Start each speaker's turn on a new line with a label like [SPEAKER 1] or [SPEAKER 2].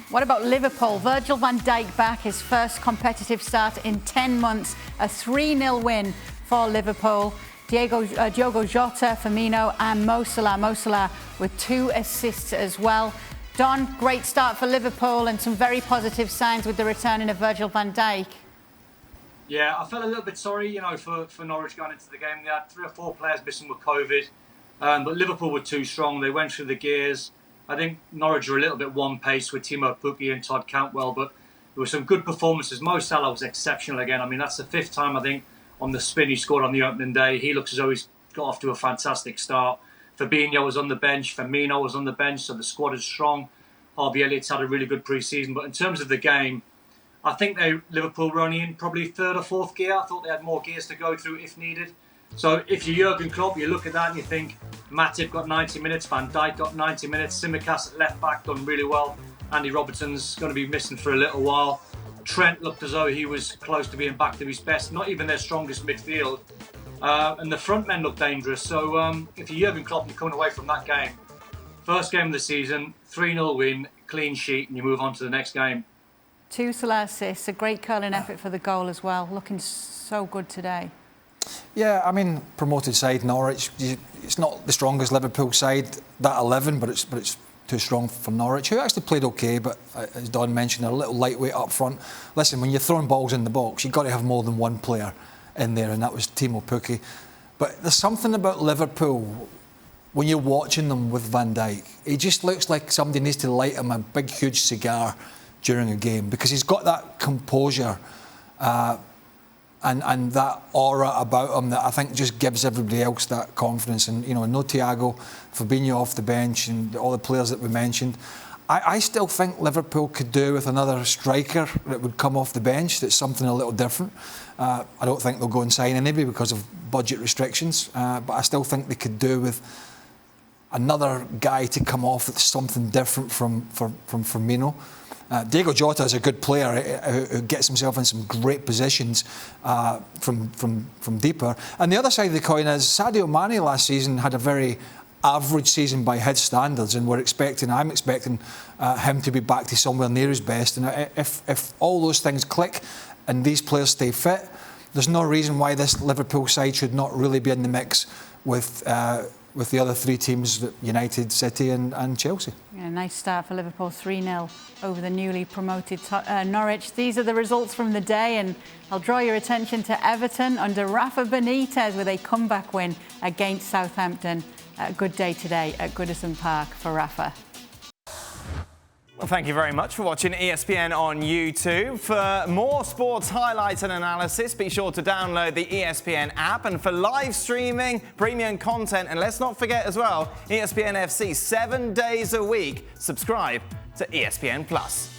[SPEAKER 1] What about Liverpool? Virgil van Dijk back, his first competitive start in 10 months. A 3-0 win for Liverpool. Diogo Jota, Firmino and Mo Salah. Mo Salah with 2 assists as well. Don, great start for Liverpool and some very positive signs with the returning of Virgil van Dijk.
[SPEAKER 2] Yeah, I felt a little bit sorry, for Norwich going into the game. They had 3 or 4 players missing with COVID, but Liverpool were too strong. They went through the gears. I think Norwich were a little bit one-pace with Timo Pukki and Todd Cantwell, but there were some good performances. Mo Salah was exceptional again. I mean, that's the 5th time, I think, on the spin he scored on the opening day. He looks as though he's got off to a fantastic start. Fabinho was on the bench. Firmino was on the bench, so the squad is strong. Harvey Elliott's had a really good pre-season, but in terms of the game, I think Liverpool were only in probably 3rd or 4th gear. I thought they had more gears to go through if needed. So if you're Jurgen Klopp, you look at that and you think Matip got 90 minutes, Van Dijk got 90 minutes, Tsimikas at left back done really well. Andy Robertson's going to be missing for a little while. Trent looked as though he was close to being back to his best, not even their strongest midfield. And the front men look dangerous. So if you're Jurgen Klopp, you're coming away from that game. First game of the season, 3-0 win, clean sheet, and you move on to the next game.
[SPEAKER 1] 2 Salah assists, a great curling effort for the goal as well. Looking so good today.
[SPEAKER 3] Yeah, I mean, promoted side Norwich. It's not the strongest Liverpool side, that 11, but it's too strong for Norwich, who actually played okay, but as Don mentioned, they're a little lightweight up front. Listen, when you're throwing balls in the box, you've got to have more than one player in there, and that was Timo Pukki. But there's something about Liverpool when you're watching them with Van Dijk. He just looks like somebody needs to light him a big, huge cigar during a game, because he's got that composure and that aura about him that I think just gives everybody else that confidence. And, no Thiago, Fabinho off the bench and all the players that we mentioned. I still think Liverpool could do with another striker that would come off the bench. That's something a little different. I don't think they'll go and sign anybody because of budget restrictions, but I still think they could do with another guy to come off that's something different from Firmino. Diogo Jota is a good player who gets himself in some great positions from deeper. And the other side of the coin is Sadio Mane last season had a very average season by his standards, and I'm expecting him to be back to somewhere near his best. And if all those things click and these players stay fit, there's no reason why this Liverpool side should not really be in the mix with the other 3 teams, United, City and Chelsea.
[SPEAKER 1] Yeah, nice start for Liverpool, 3-0 over the newly promoted Norwich. These are the results from the day, and I'll draw your attention to Everton under Rafa Benitez with a comeback win against Southampton. A good day today at Goodison Park for Rafa.
[SPEAKER 4] Well, thank you very much for watching ESPN on YouTube. For more sports highlights and analysis, be sure to download the ESPN app. And for live streaming, premium content, and let's not forget as well, ESPN FC 7 days a week. Subscribe to ESPN Plus.